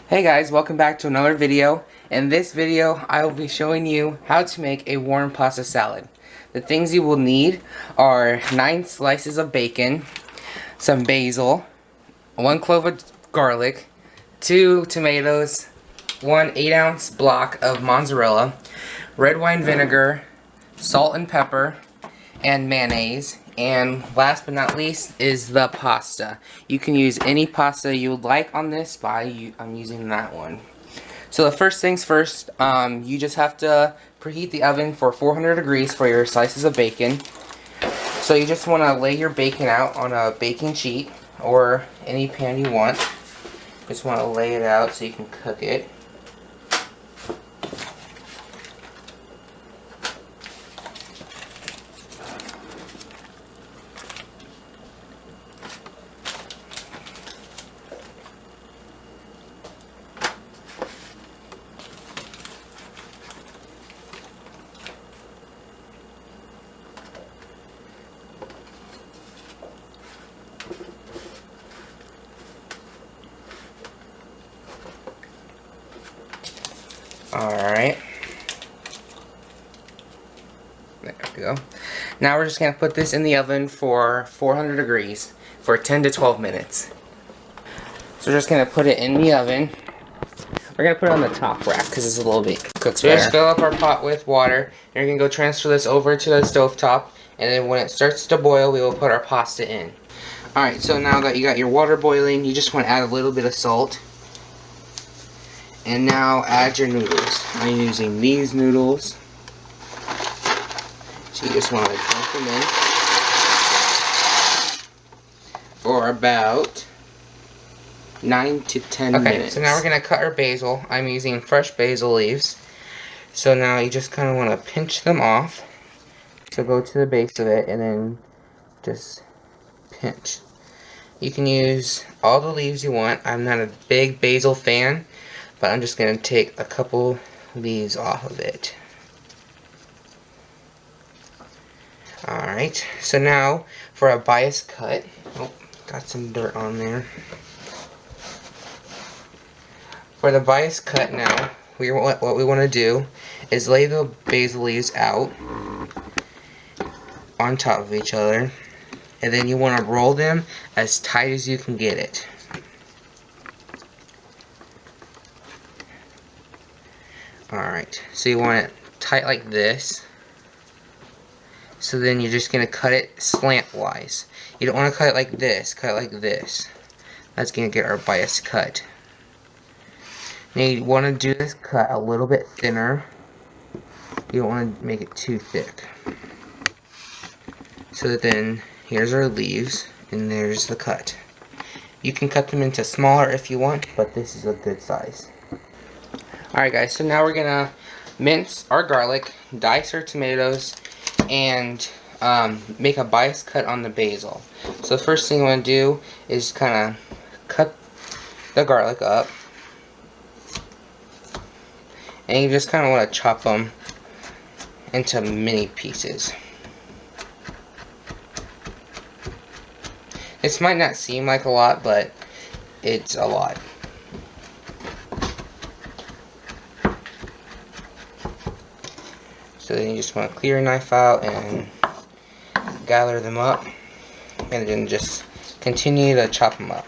Hey guys, welcome back to another video. In this video, I will be showing you how to make a warm pasta salad. The things you will need are 9 slices of bacon, some basil, 1 clove of garlic, 2 tomatoes, 1 8-ounce block of mozzarella, red wine vinegar, salt and pepper, and mayonnaise. And last but not least is the pasta. You can use any pasta you would like on this, but I'm using that one. So the first things first, you just have to preheat the oven for 400 degrees for your slices of bacon. So you just want to lay your bacon out on a baking sheet or any pan you want. Just want to lay it out so you can cook it. Alright. There we go. Now we're just going to put this in the oven for 400 degrees for 10 to 12 minutes. So we're just going to put it in the oven. We're going to put it on the top rack because it's a little bit cooked better. Just fill up our pot with water. And we're going to go transfer this over to the stovetop. And then when it starts to boil, we will put our pasta in. Alright, so now that you got your water boiling, you just want to add a little bit of salt. And now add your noodles. I'm using these noodles. So you just want to dump them in for about 9 to 10 minutes. Okay, so now we're going to cut our basil. I'm using fresh basil leaves. So now you just kind of want to pinch them off. So go to the base of it and then just pinch. You can use all the leaves you want. I'm not a big basil fan, but I'm just going to take a couple leaves off of it. Alright, so now for a bias cut. Oh, got some dirt on there. For the bias cut now, what we want to do is lay the basil leaves out on top of each other. And then you want to roll them as tight as you can get it. Alright, so you want it tight like this. So then you're just going to cut it slantwise. You don't want to cut it like this, cut it like this. That's going to get our bias cut. Now you want to do this cut a little bit thinner. You don't want to make it too thick. So that then, here's our leaves, and there's the cut. You can cut them into smaller if you want, but this is a good size. Alright guys, so now we're going to mince our garlic, dice our tomatoes, and make a bias cut on the basil. So the first thing you want to do is kind of cut the garlic up. And you just kind of want to chop them into mini pieces. This might not seem like a lot, but it's a lot. So then you just want to clear your knife out and gather them up, and then just continue to chop them up.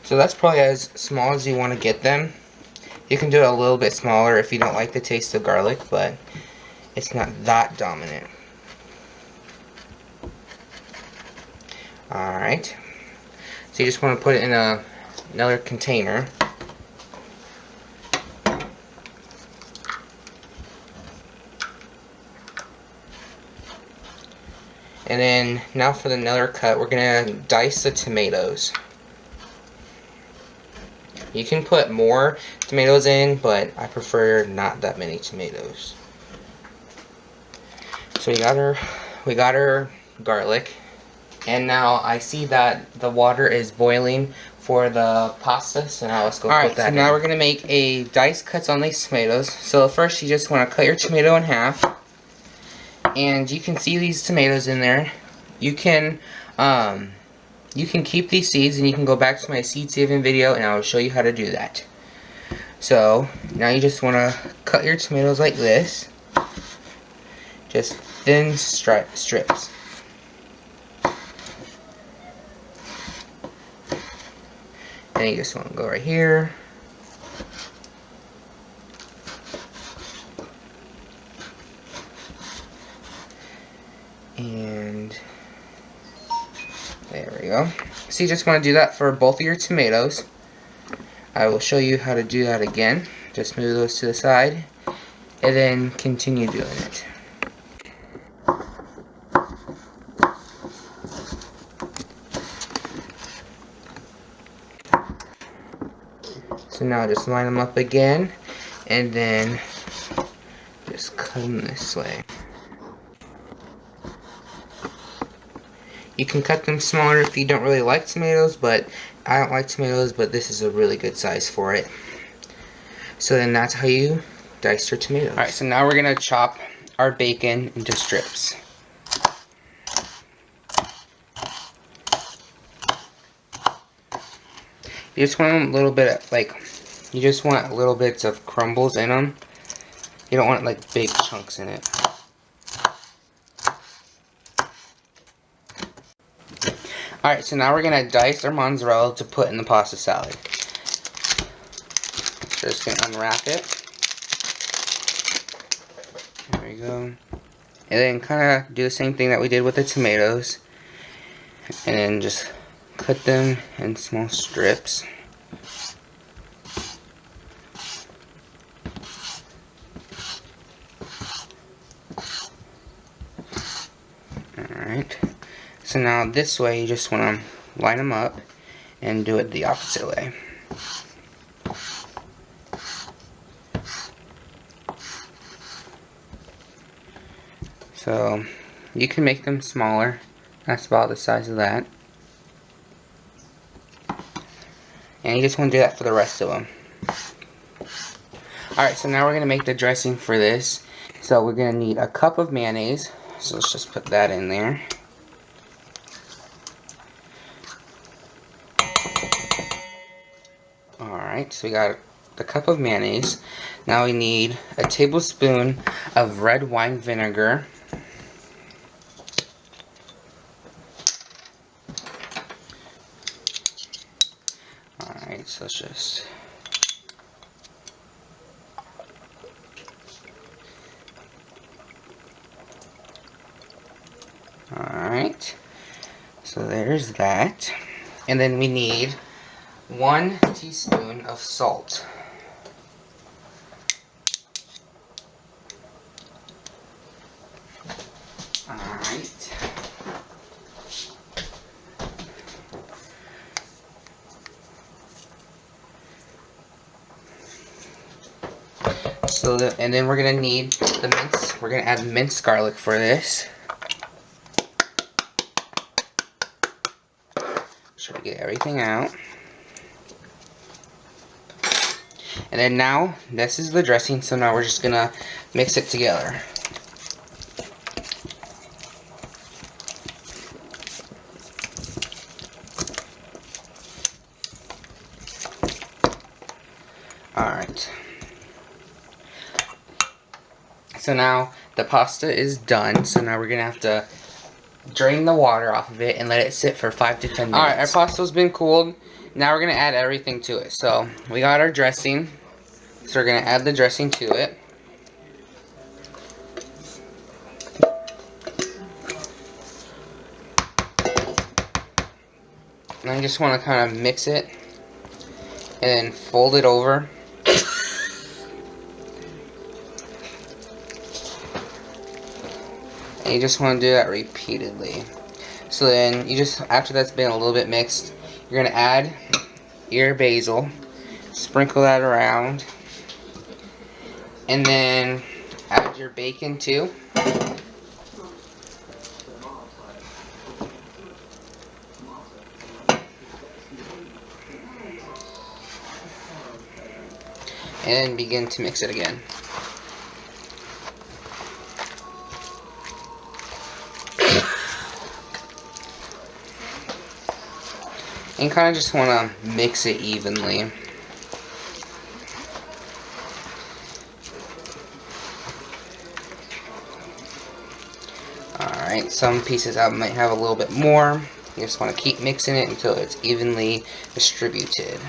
So that's probably as small as you want to get them. You can do it a little bit smaller if you don't like the taste of garlic, but it's not that dominant. Alright. So you just want to put it in another container. And then now for another cut, we're going to dice the tomatoes. You can put more tomatoes in, but I prefer not that many tomatoes. So we got our garlic, and now I see that the water is boiling for the pasta, so now let's go put that in. Now we're going to make a dice cuts on these tomatoes. So first you just want to cut your tomato in half, and you can see these tomatoes in there. You can you can keep these seeds and you can go back to my seed saving video and I will show you how to do that. So now you just want to cut your tomatoes like this, just thin strips. And you just want to go right here. And there we go. So you just want to do that for both of your tomatoes. I will show you how to do that again. Just move those to the side and then continue doing it. So now just line them up again and then just cut them this way. You can cut them smaller if you don't really like tomatoes, but I don't like tomatoes, but this is a really good size for it. So then that's how you dice your tomatoes. Alright, so now we're going to chop our bacon into strips. You just want them a little bit, you just want little bits of crumbles in them. You don't want like big chunks in it. Alright, so now we're going to dice our mozzarella to put in the pasta salad. So just going to unwrap it. There we go. And then kind of do the same thing that we did with the tomatoes. And then just cut them in small strips. Alright. So now this way you just want to line them up and do it the opposite way. So you can make them smaller. That's about the size of that. And you just want to do that for the rest of them. Alright, so now we're going to make the dressing for this. So we're going to need a cup of mayonnaise. So let's just put that in there. Alright, so we got the cup of mayonnaise. Now we need a tablespoon of red wine vinegar. Alright, so let's just... Alright, so there's that. And then we need 1 teaspoon of salt. Alright. So and then we're gonna need the mince. We're gonna add minced garlic for this. Try to get everything out. And then now, this is the dressing, so now we're just gonna mix it together. Alright. So now, the pasta is done, so now we're gonna have to drain the water off of it and let it sit for 5 to 10 minutes. Alright, our pasta's been cooled. Now we're going to add everything to it. So, we got our dressing. So we're going to add the dressing to it. And I just want to kind of mix it. And then fold it over. And you just want to do that repeatedly. So then, you just, after that's been a little bit mixed, you're going to add your basil, sprinkle that around, and then add your bacon too. And then begin to mix it again. And kind of just want to mix it evenly. Alright, some pieces I might have a little bit more. You just want to keep mixing it until it's evenly distributed.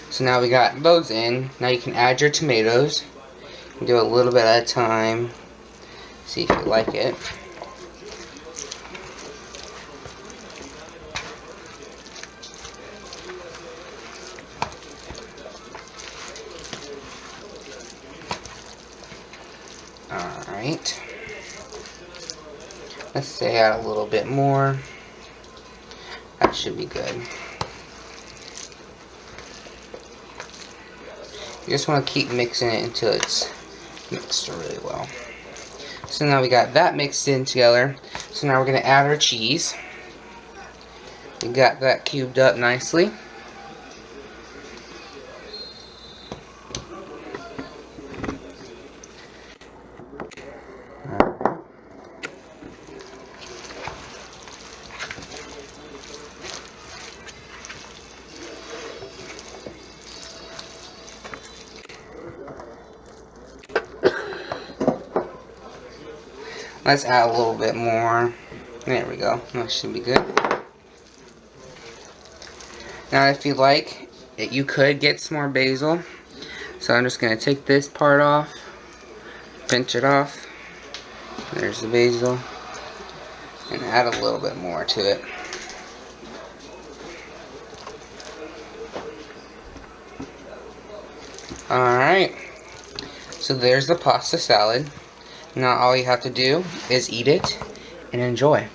So now we got those in. Now you can add your tomatoes. You can do a little bit at a time. See if you like it. Alright. Let's say add a little bit more. That should be good. You just want to keep mixing it until it's mixed really well. So now we got that mixed in together. So now we're going to add our cheese. We got that cubed up nicely. Let's add a little bit more. There we go. That should be good. Now if you like, you could get some more basil. So I'm just going to take this part off. Pinch it off. There's the basil. And add a little bit more to it. Alright. So there's the pasta salad. Now all you have to do is eat it and enjoy.